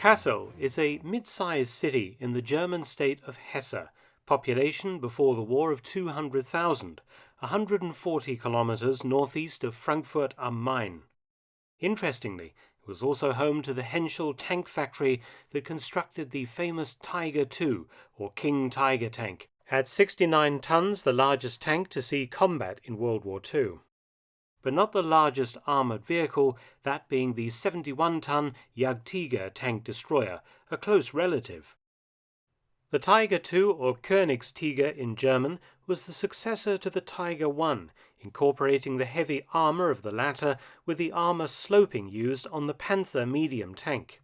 Kassel is a mid-sized city in the German state of Hesse, population before the war of 200,000, 140 kilometers northeast of Frankfurt am Main. Interestingly, it was also home to the Henschel tank factory that constructed the famous Tiger II, or King Tiger tank, at 69 tons, the largest tank to see combat in World War II. But not the largest armoured vehicle, that being the 71-ton Jagdtiger tank destroyer, a close relative. The Tiger II, or Königstiger in German, was the successor to the Tiger I, incorporating the heavy armour of the latter with the armour sloping used on the Panther medium tank.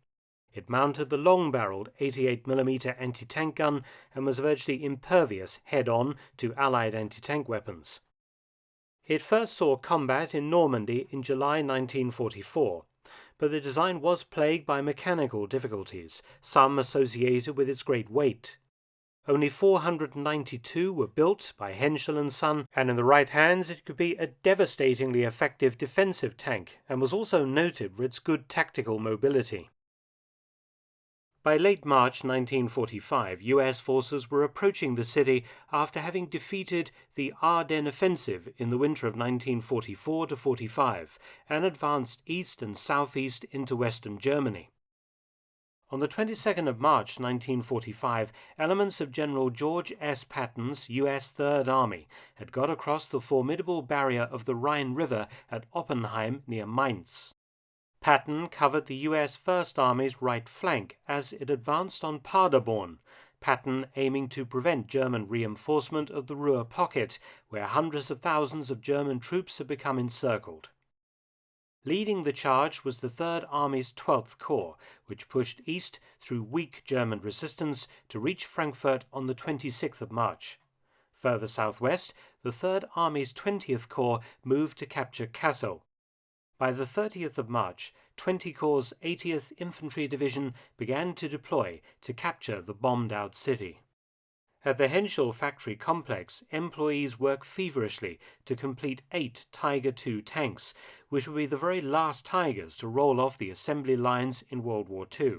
It mounted the long-barrelled 88mm anti-tank gun and was virtually impervious head-on to Allied anti-tank weapons. It first saw combat in Normandy in July 1944, but the design was plagued by mechanical difficulties, some associated with its great weight. Only 492 were built by Henschel and Son, and in the right hands it could be a devastatingly effective defensive tank and was also noted for its good tactical mobility. By late March 1945, US forces were approaching the city after having defeated the Ardennes offensive in the winter of 1944-45 and advanced east and southeast into western Germany. On the 22nd of March 1945, elements of General George S. Patton's U.S. Third Army had got across the formidable barrier of the Rhine River at Oppenheim near Mainz. Patton covered the U.S. First Army's right flank as it advanced on Paderborn, Patton aiming to prevent German reinforcement of the Ruhr pocket, where hundreds of thousands of German troops had become encircled. Leading the charge was the Third Army's 12th Corps, which pushed east through weak German resistance to reach Frankfurt on the 26th of March. Further southwest, the Third Army's 20th Corps moved to capture Kassel. By the 30th of March, 20 Corps' 80th Infantry Division began to deploy to capture the bombed-out city. At the Henschel factory complex, employees worked feverishly to complete 8 Tiger II tanks, which would be the very last Tigers to roll off the assembly lines in World War II.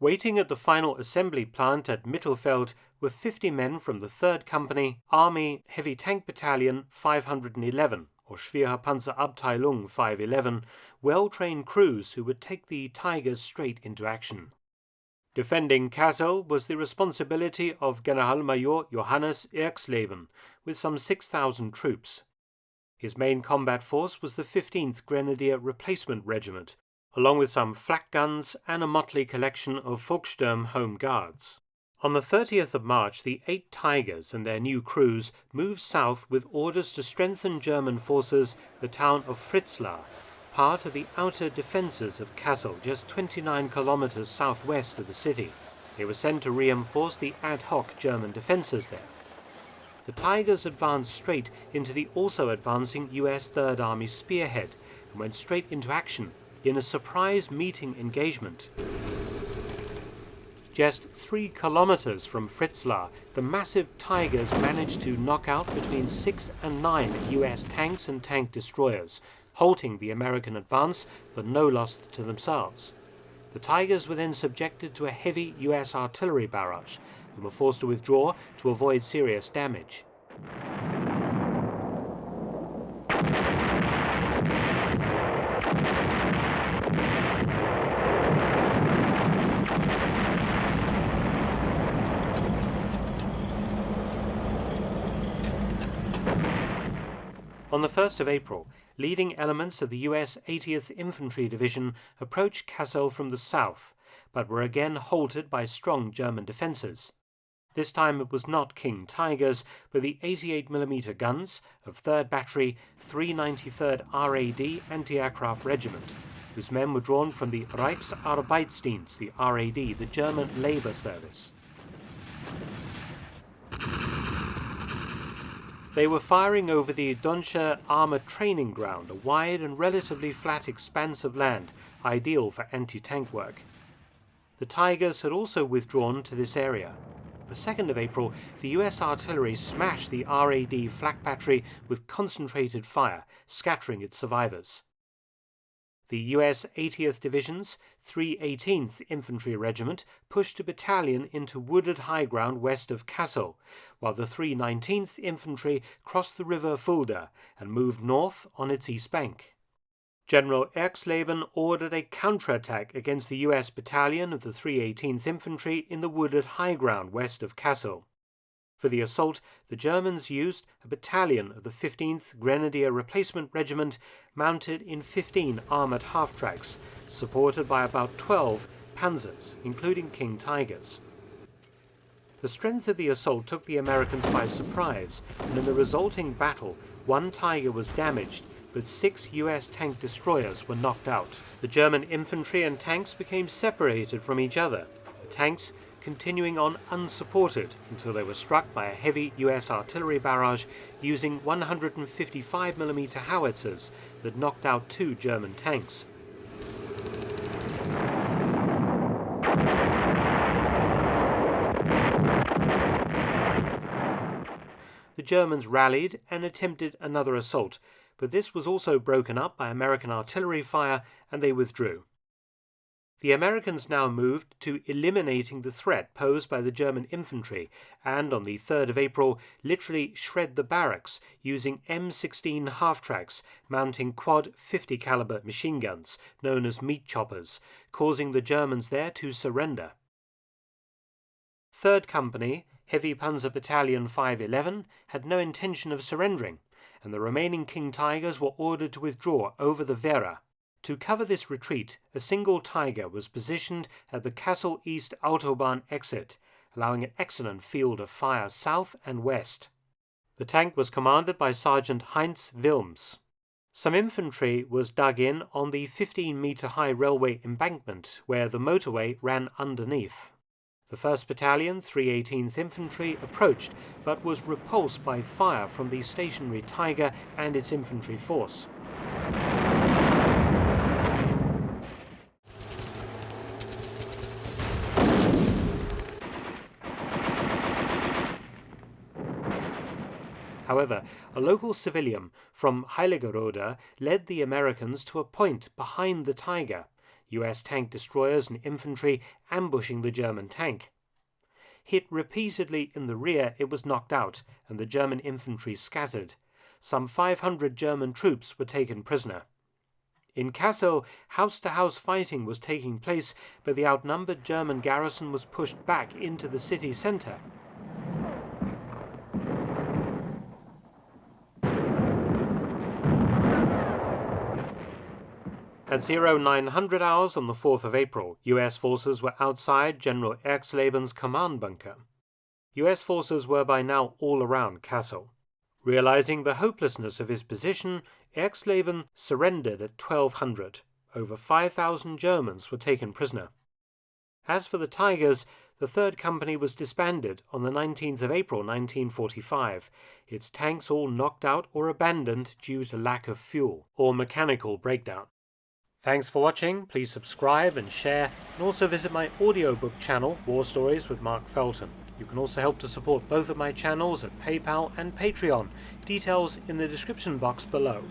Waiting at the final assembly plant at Mittelfeld were 50 men from the 3rd Company, Army Heavy Tank Battalion 511, or Schwerpanzerabteilung 511, well-trained crews who would take the Tigers straight into action. Defending Kassel was the responsibility of Generalmajor Johannes Erxleben, with some 6,000 troops. His main combat force was the 15th Grenadier Replacement Regiment, along with some flak guns and a motley collection of Volkssturm Home Guards. On the 30th of March, the 8 Tigers and their new crews moved south with orders to strengthen German forces the town of Fritzlar, part of the outer defences of Kassel, just 29 kilometers southwest of the city. They were sent to reinforce the ad hoc German defences there. The Tigers advanced straight into the also advancing US Third Army spearhead and went straight into action in a surprise meeting engagement. Just 3 kilometers from Fritzlar, the massive Tigers managed to knock out between 6 and 9 US tanks and tank destroyers, halting the American advance for no loss to themselves. The Tigers were then subjected to a heavy US artillery barrage and were forced to withdraw to avoid serious damage. On the 1st of April, leading elements of the US 80th Infantry Division approached Kassel from the south, but were again halted by strong German defences. This time it was not King Tigers, but the 88mm guns of 3rd Battery 393rd RAD Anti-Aircraft Regiment, whose men were drawn from the Reichsarbeitsdienst, the RAD, the German Labour Service. They were firing over the Donscher Armoured Training Ground, a wide and relatively flat expanse of land, ideal for anti-tank work. The Tigers had also withdrawn to this area. The 2nd of April, the US artillery smashed the RAD flak battery with concentrated fire, scattering its survivors. The US 80th Division's 318th Infantry Regiment pushed a battalion into wooded high ground west of Kassel, while the 319th Infantry crossed the river Fulda and moved north on its east bank. General Erxleben ordered a counterattack against the US battalion of the 318th Infantry in the wooded high ground west of Kassel. For the assault, the Germans used a battalion of the 15th Grenadier Replacement Regiment mounted in 15 armoured half-tracks, supported by about 12 panzers, including King Tigers. The strength of the assault took the Americans by surprise, and in the resulting battle, one Tiger was damaged, but 6 US tank destroyers were knocked out. The German infantry and tanks became separated from each other, the tanks continuing on unsupported until they were struck by a heavy US artillery barrage using 155mm howitzers that knocked out 2 German tanks. The Germans rallied and attempted another assault, but this was also broken up by American artillery fire and they withdrew. The Americans now moved to eliminating the threat posed by the German infantry and, on the 3rd of April, literally shred the barracks using M16 half-tracks mounting quad 50 caliber machine guns, known as meat choppers, causing the Germans there to surrender. 3rd Company, Heavy Panzer Battalion 511, had no intention of surrendering, and the remaining King Tigers were ordered to withdraw over the Werra. To cover this retreat, a single Tiger was positioned at the Kassel East Autobahn exit, allowing an excellent field of fire south and west. The tank was commanded by Sergeant Heinz Wilms. Some infantry was dug in on the 15-metre-high railway embankment where the motorway ran underneath. The 1st Battalion, 318th Infantry, approached but was repulsed by fire from the stationary Tiger and its infantry force. However, a local civilian from Heiligerode led the Americans to a point behind the Tiger, US tank destroyers and infantry ambushing the German tank. Hit repeatedly in the rear, it was knocked out, and the German infantry scattered. Some 500 German troops were taken prisoner. In Kassel, house-to-house fighting was taking place, but the outnumbered German garrison was pushed back into the city centre. At 0900 hours on the 4th of April, US forces were outside General Erxleben's command bunker. US forces were by now all around Kassel. Realizing the hopelessness of his position, Erxleben surrendered at 1200. Over 5,000 Germans were taken prisoner. As for the Tigers, the 3rd Company was disbanded on the 19th of April 1945, its tanks all knocked out or abandoned due to lack of fuel or mechanical breakdown. Thanks for watching. Please subscribe and share, and also visit my audiobook channel, War Stories with Mark Felton. You can also help to support both of my channels at PayPal and Patreon. Details in the description box below.